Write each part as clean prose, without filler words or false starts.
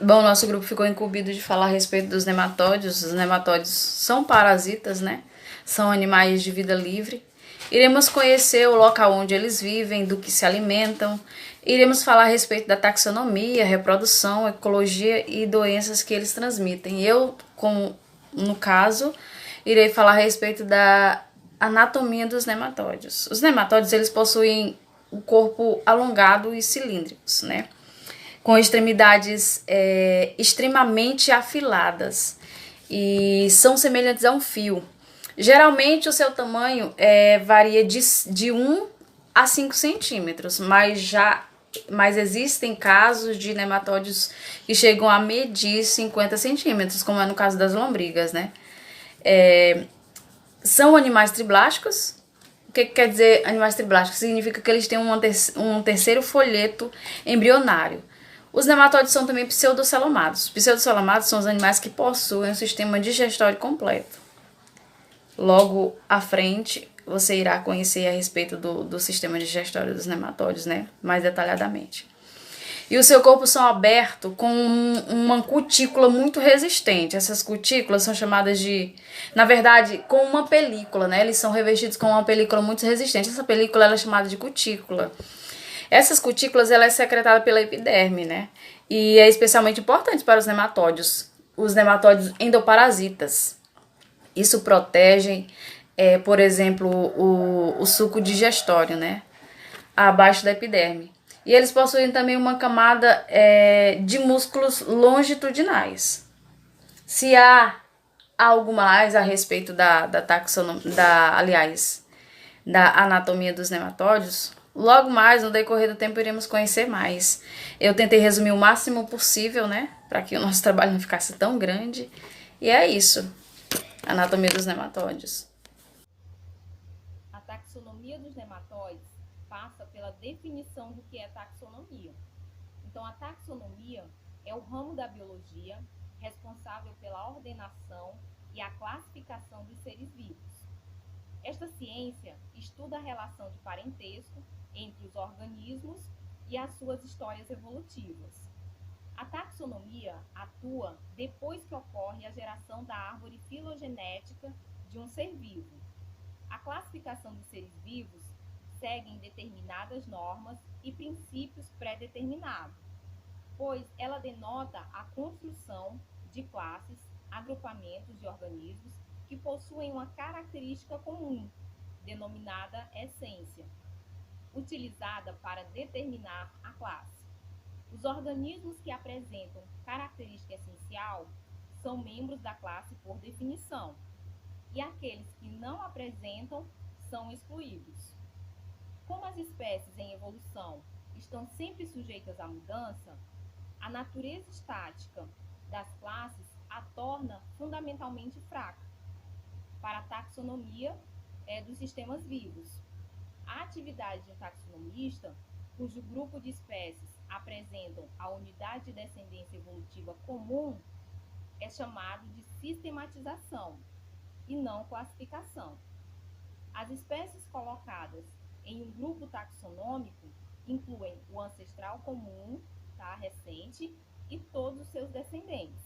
Bom, nosso grupo ficou incumbido de falar a respeito dos nematóides. Os nematóides são parasitas, né? São animais de vida livre. Iremos conhecer o local onde eles vivem, do que se alimentam. Iremos falar a respeito da taxonomia, reprodução, ecologia e doenças que eles transmitem. Eu, como no caso, irei falar a respeito da anatomia dos nematóides. Os nematóides, eles possuem o corpo alongado e cilíndricos, né? Com extremidades extremamente afiladas e são semelhantes a um fio. Geralmente o seu tamanho varia de 1 a 5 centímetros, mas existem casos de nematóides que chegam a medir 50 centímetros, como é no caso das lombrigas, né? São animais triblásticos. O que quer dizer animais triblásticos? Significa que eles têm um terceiro folheto embrionário. Os nematóides são também pseudocelomados. Pseudocelomados são os animais que possuem um sistema digestório completo. Logo à frente, você irá conhecer a respeito do sistema digestório dos nematóides, né? Mais detalhadamente. E o seu corpo são aberto com uma cutícula muito resistente. Essas cutículas são chamadas de, na verdade, com uma película, né? Eles são revestidos com uma película muito resistente. Essa película ela é chamada de cutícula. Essas cutículas ela é secretada pela epiderme, né? E é especialmente importante para os nematóides endoparasitas. Isso protege, por exemplo, o suco digestório, né? Abaixo da epiderme. E eles possuem também uma camada de músculos longitudinais. Se há algo mais a respeito da taxonomia, da anatomia dos nematóides, logo mais, no decorrer do tempo, iremos conhecer mais. Eu tentei resumir o máximo possível, né? Para que o nosso trabalho não ficasse tão grande. E é isso. Anatomia dos nematóides. A taxonomia dos nematóides passa pela definição do que é taxonomia. Então, a taxonomia é o ramo da biologia responsável pela ordenação e a classificação dos seres vivos. Esta ciência estuda a relação de parentesco entre os organismos e as suas histórias evolutivas. A taxonomia atua depois que ocorre a geração da árvore filogenética de um ser vivo. A classificação dos seres vivos segue determinadas normas e princípios pré-determinados, pois ela denota a construção de classes, agrupamentos de organismos que possuem uma característica comum, denominada essência, utilizada para determinar a classe. Os organismos que apresentam característica essencial são membros da classe por definição, e aqueles que não apresentam são excluídos. Como as espécies em evolução estão sempre sujeitas à mudança, a natureza estática das classes a torna fundamentalmente fraca para a taxonomia dos sistemas vivos. A atividade de um taxonomista, cujo grupo de espécies apresentam a unidade de descendência evolutiva comum, é chamado de sistematização e não classificação. As espécies colocadas em um grupo taxonômico incluem o ancestral comum, tá, recente, e todos os seus descendentes.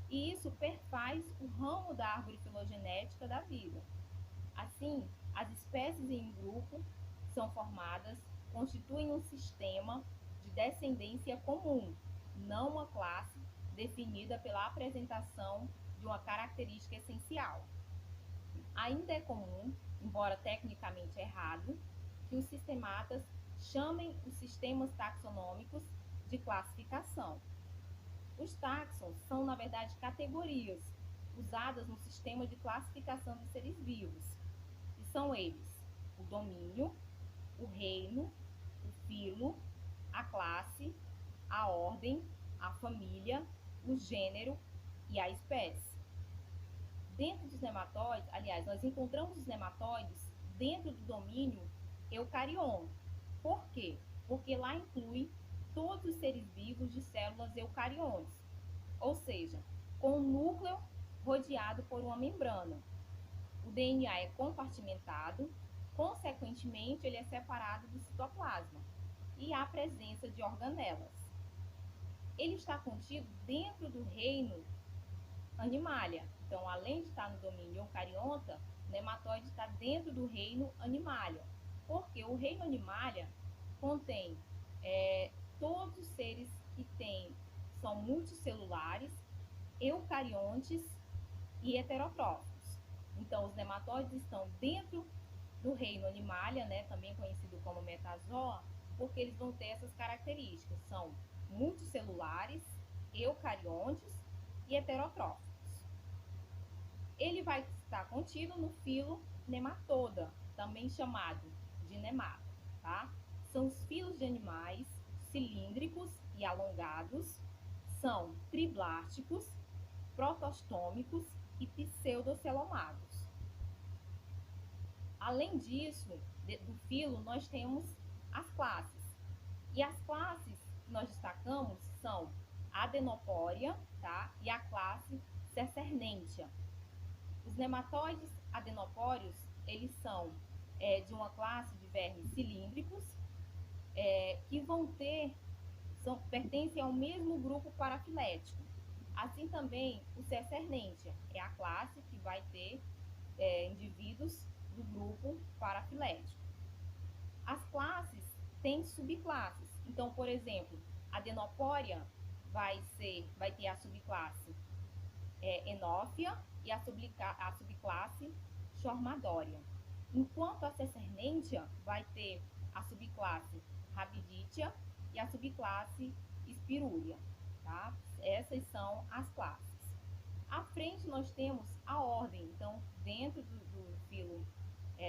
E isso perfaz o ramo da árvore filogenética da vida. Assim, as espécies em um grupo são formadas, constituem um sistema de descendência comum, não uma classe definida pela apresentação de uma característica essencial. Ainda é comum, embora tecnicamente errado, que os sistematas chamem os sistemas taxonômicos de classificação. Os táxons são, na verdade, categorias usadas no sistema de classificação de seres vivos, e são eles o domínio, o reino, o filo, a classe, a ordem, a família, o gênero e a espécie. Dentro dos nematóides, aliás, nós encontramos os nematóides dentro do domínio eucarion. Por quê? Porque lá inclui todos os seres vivos de células eucariontes, ou seja, com o núcleo rodeado por uma membrana. O DNA é compartimentado, consequentemente, ele é separado do citoplasma e há presença de organelas. ele está contido dentro do reino Animalia. Então, além de estar no domínio eucarionta, o nematóide está dentro do reino Animalia. Porque o reino Animalia contém todos os seres que são multicelulares, eucariontes e heterotróficos. Então, os nematóides estão dentro do reino Animalia, né, também conhecido como metazoa, porque eles vão ter essas características. São multicelulares, eucariontes e heterotróficos. Ele vai estar contido no filo Nematoda, também chamado de nemata, tá? São os filos de animais cilíndricos e alongados, são triblásticos, protostômicos e pseudocelomados. Além disso, do filo, nós temos as classes. E as classes que nós destacamos são a Adenopória, tá? E a classe Cecernentia. Os nematóides adenopórios, eles são de uma classe de vermes cilíndricos, que pertencem ao mesmo grupo parafilético. Assim também o Cecernentia é a classe que vai ter indivíduos do grupo parafilético. As classes têm subclasses. Então, por exemplo, a Adenopória vai ter a subclasse Enófia e a subclasse Chormadória. Enquanto a Cecernentia vai ter a subclasse Rabiditia e a subclasse Spirúria, tá? Essas são as classes. À frente nós temos a ordem. Então, dentro do filo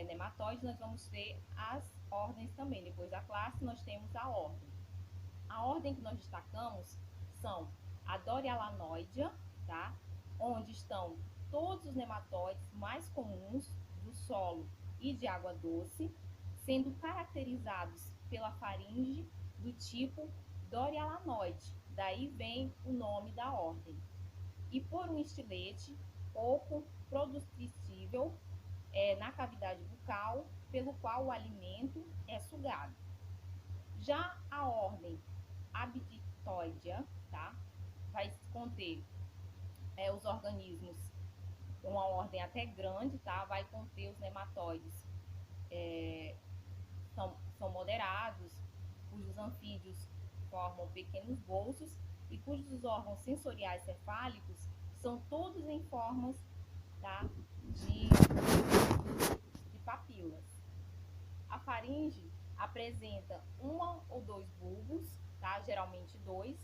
nematóide, nós vamos ter as ordens também. Depois da classe, nós temos a ordem. A ordem que nós destacamos são a Dorialanoidea, tá? Onde estão todos os nematóides mais comuns do solo e de água doce, sendo caracterizados pela faringe do tipo Dorialanoide. Daí vem o nome da ordem. E por um estilete pouco produtível na cavidade bucal, pelo qual o alimento é sugado. Já a ordem Abditoidea, tá? Vai conter os organismos, uma ordem até grande, tá? Vai conter os nematóides, são moderados, cujos anfídeos formam pequenos bolsos e cujos órgãos sensoriais cefálicos são todos em formas, tá, de papilas. A faringe apresenta uma ou dois bulbos, tá? Geralmente dois,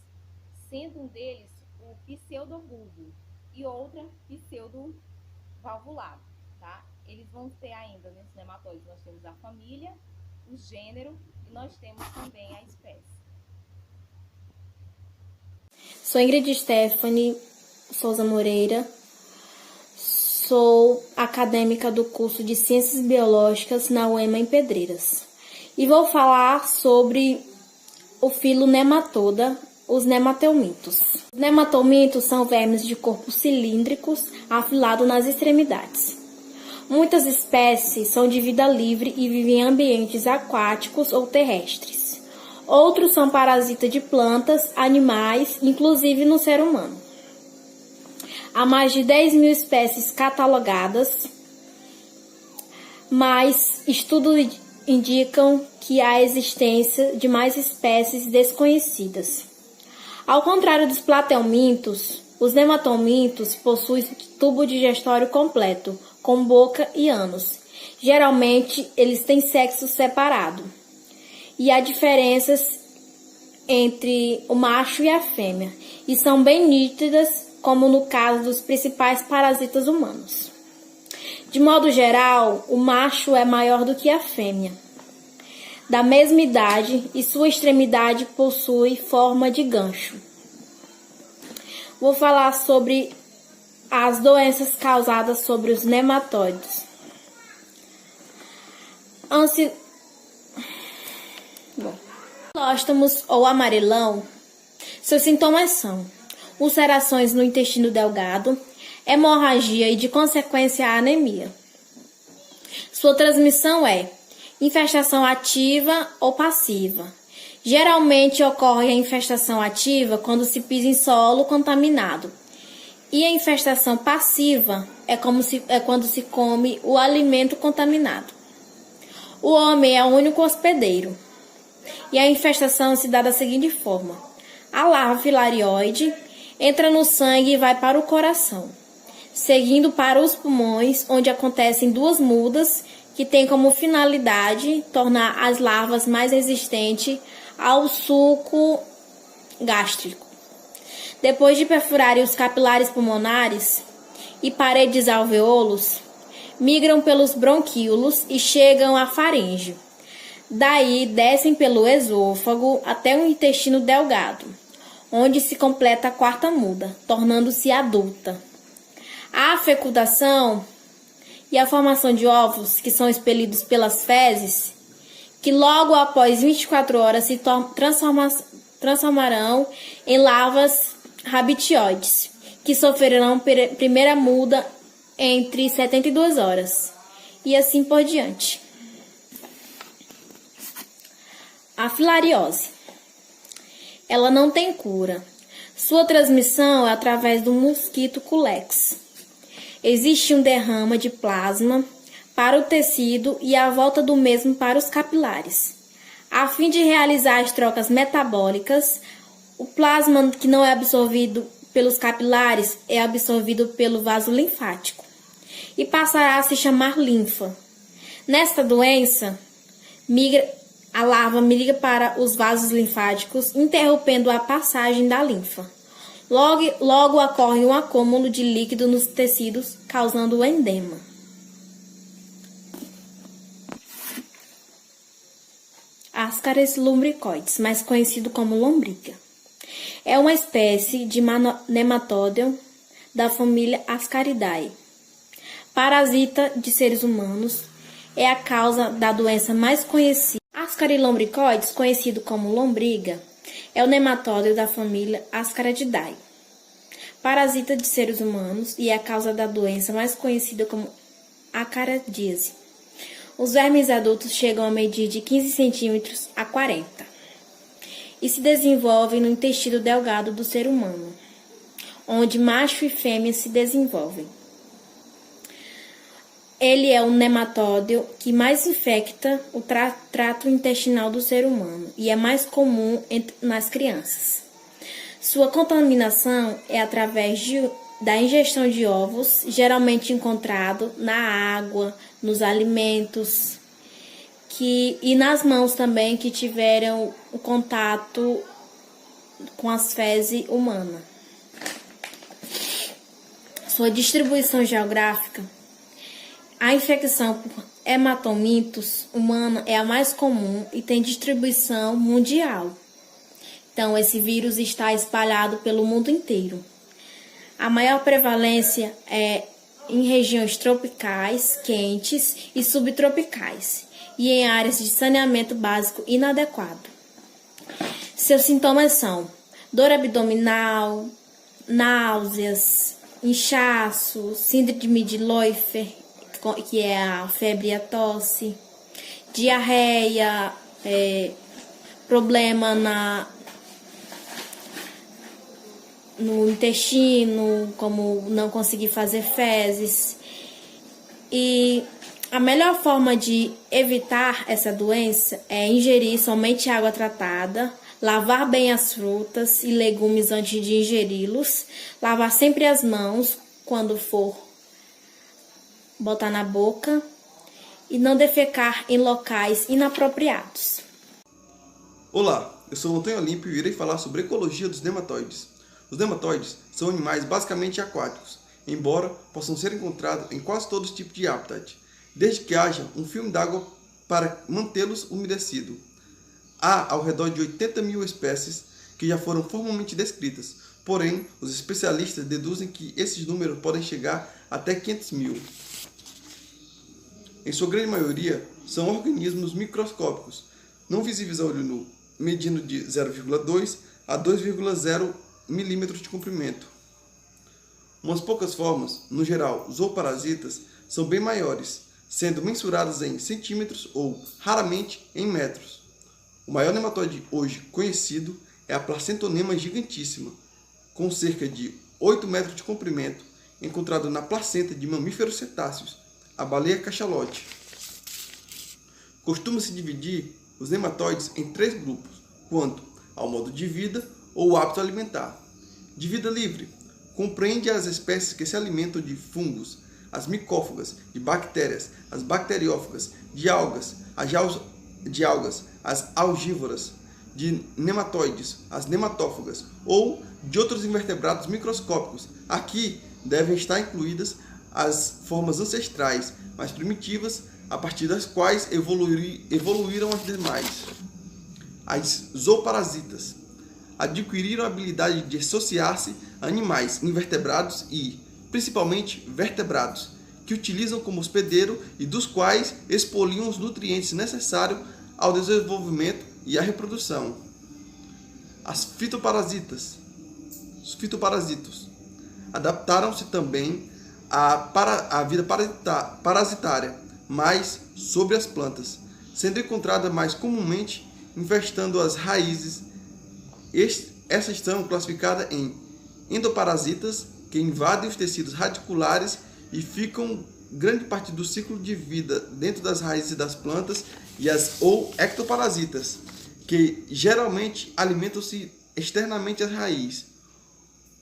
sendo um deles o pseudobulbo e outra pseudovalvulado, tá? Eles vão ter ainda, nesses nematóides, nós temos a família, o gênero e nós temos também a espécie. Sou Ingrid Stephanie Souza Moreira, sou acadêmica do curso de Ciências Biológicas na UEMA em Pedreiras e vou falar sobre o filo Nematoda, os nematelmintos. Os nematelmintos são vermes de corpos cilíndricos afilados nas extremidades. Muitas espécies são de vida livre e vivem em ambientes aquáticos ou terrestres. Outros são parasitas de plantas, animais, inclusive no ser humano. Há mais de 10.000 espécies catalogadas, mas estudos indicam que há a existência de mais espécies desconhecidas. Ao contrário dos platelmintos, os nematelmintos possuem tubo digestório completo, com boca e ânus. Geralmente, eles têm sexo separado. E há diferenças entre o macho e a fêmea, e são bem nítidas, como no caso dos principais parasitas humanos. De modo geral, o macho é maior do que a fêmea, da mesma idade, e sua extremidade possui forma de gancho. Vou falar sobre as doenças causadas sobre os nematóides. Ancilóstomos ou amarelão, seus sintomas são ulcerações no intestino delgado, hemorragia e, de consequência, anemia. Sua transmissão é infestação ativa ou passiva. Geralmente ocorre a infestação ativa quando se pisa em solo contaminado. E a infestação passiva é quando se come o alimento contaminado. O homem é o único hospedeiro. E a infestação se dá da seguinte forma: a larva filarioide entra no sangue e vai para o coração, seguindo para os pulmões, onde acontecem duas mudas que têm como finalidade tornar as larvas mais resistentes ao suco gástrico. Depois de perfurarem os capilares pulmonares e paredes alveolos, migram pelos bronquíolos e chegam à faringe. Daí descem pelo esôfago até o intestino delgado, onde se completa a quarta muda, tornando-se adulta. A fecundação e a formação de ovos, que são expelidos pelas fezes, que logo após 24 horas se transformarão em larvas rabitioides, que sofrerão primeira muda entre 72 horas, e assim por diante. A filariose. Ela não tem cura. Sua transmissão é através do mosquito culex. Existe um derrama de plasma para o tecido e a volta do mesmo para os capilares. A fim de realizar as trocas metabólicas, o plasma que não é absorvido pelos capilares é absorvido pelo vaso linfático e passará a se chamar linfa. Nesta doença, a larva migra para os vasos linfáticos, interrompendo a passagem da linfa. Logo ocorre um acúmulo de líquido nos tecidos, causando o edema. Ascaris lumbricoides, mais conhecido como lombriga. É uma espécie de nematóide da família Ascaridae. Parasita de seres humanos, é a causa da doença mais conhecida. Ascaris lumbricoides, conhecido como lombriga, é o nematóide da família Ascaridae. Parasita de seres humanos e é a causa da doença mais conhecida como acarandíase. Os vermes adultos chegam a medir de 15 centímetros a 40 e se desenvolvem no intestino delgado do ser humano, onde macho e fêmea se desenvolvem. Ele é o nematóide que mais infecta o trato intestinal do ser humano e é mais comum nas crianças. Sua contaminação é através da ingestão de ovos, geralmente encontrado na água, nos alimentos e nas mãos também que tiveram o contato com as fezes humanas. Sua distribuição geográfica. A infecção por hematomintos humana é a mais comum e tem distribuição mundial. Então, esse vírus está espalhado pelo mundo inteiro. A maior prevalência é em regiões tropicais, quentes e subtropicais, e em áreas de saneamento básico inadequado. Seus sintomas são dor abdominal, náuseas, inchaço, síndrome de Leufer, que é a febre e a tosse, diarreia, problema no intestino, como não conseguir fazer fezes. E a melhor forma de evitar essa doença é ingerir somente água tratada, lavar bem as frutas e legumes antes de ingeri-los, lavar sempre as mãos quando for botar na boca e não defecar em locais inapropriados. Olá, eu sou o Antônio Olímpio e irei falar sobre a ecologia dos nematóides. Os nematóides são animais basicamente aquáticos, embora possam ser encontrados em quase todos os tipos de habitat, desde que haja um filme d'água para mantê-los umedecidos. Há ao redor de 80 mil espécies que já foram formalmente descritas, porém, os especialistas deduzem que esses números podem chegar até 500 mil. Em sua grande maioria, são organismos microscópicos, não visíveis a olho nu, medindo de 0,2 a 2,0 milímetros de comprimento. Umas poucas formas, no geral, zooparasitas, são bem maiores, sendo mensuradas em centímetros ou, raramente, em metros. O maior nematóide hoje conhecido é a Placentonema gigantíssima, com cerca de 8 metros de comprimento, encontrado na placenta de mamíferos cetáceos, a baleia cachalote. Costuma-se dividir os nematóides em 3 grupos, quanto ao modo de vida ou hábito alimentar. De vida livre, compreende as espécies que se alimentam de fungos, as micófagas, de bactérias, as bacteriófagas, de algas, as algívoras, de nematóides, as nematófagas, ou de outros invertebrados microscópicos. Aqui devem estar incluídas as formas ancestrais mais primitivas, a partir das quais evoluíram as demais. As zooparasitas adquiriram a habilidade de associar-se a animais invertebrados e, principalmente, vertebrados, que utilizam como hospedeiro e dos quais expoliam os nutrientes necessários ao desenvolvimento e à reprodução. Os fitoparasitos adaptaram-se também à vida parasitária, mas sobre as plantas, sendo encontrada mais comumente infestando as raízes. Essas são classificadas em endoparasitas, que invadem os tecidos radiculares e ficam grande parte do ciclo de vida dentro das raízes das plantas, ou ectoparasitas, que geralmente alimentam-se externamente às raízes.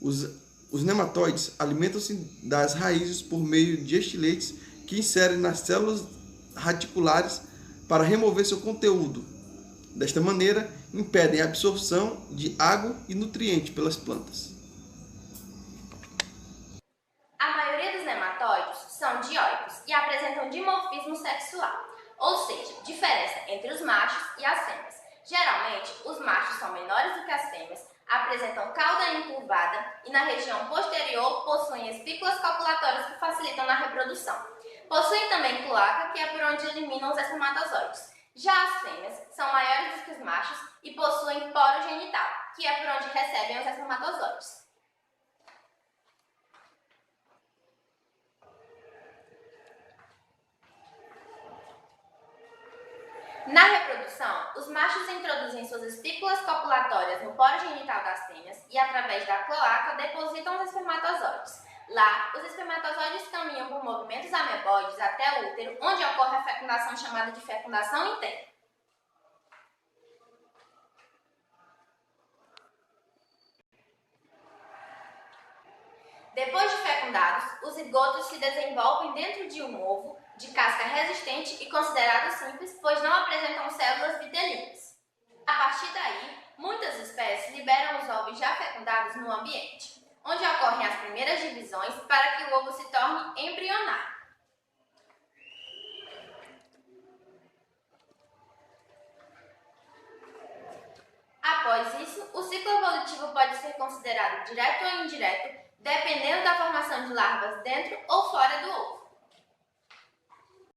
Os nematóides alimentam-se das raízes por meio de estiletes que inserem nas células radiculares para remover seu conteúdo. Desta maneira, impedem a absorção de água e nutrientes pelas plantas. A maioria dos nematóides são dioicos e apresentam dimorfismo sexual, ou seja, diferença entre os machos e as fêmeas. Geralmente, os machos são menores do que as fêmeas, apresentam cauda encurvada e na região posterior possuem espículas copulatórias que facilitam na reprodução. Possuem também cloaca, que é por onde eliminam os espermatozoides. Já as fêmeas são maiores do que os machos e possuem poro genital, que é por onde recebem os espermatozoides. Na reprodução, os machos introduzem suas espículas copulatórias no poro genital das fêmeas e, através da cloaca, depositam os espermatozoides. Lá, os espermatozoides caminham por movimentos ameboides até o útero, onde ocorre a fecundação chamada de fecundação interna. Depois de fecundados, os zigotos se desenvolvem dentro de um ovo de casca resistente e considerado simples, pois não apresentam células vitelinas. A partir daí, muitas espécies liberam os ovos já fecundados no ambiente, onde ocorrem as primeiras divisões para que o ovo se torne embrionário. Após isso, o ciclo evolutivo pode ser considerado direto ou indireto, dependendo da formação de larvas dentro ou fora do ovo.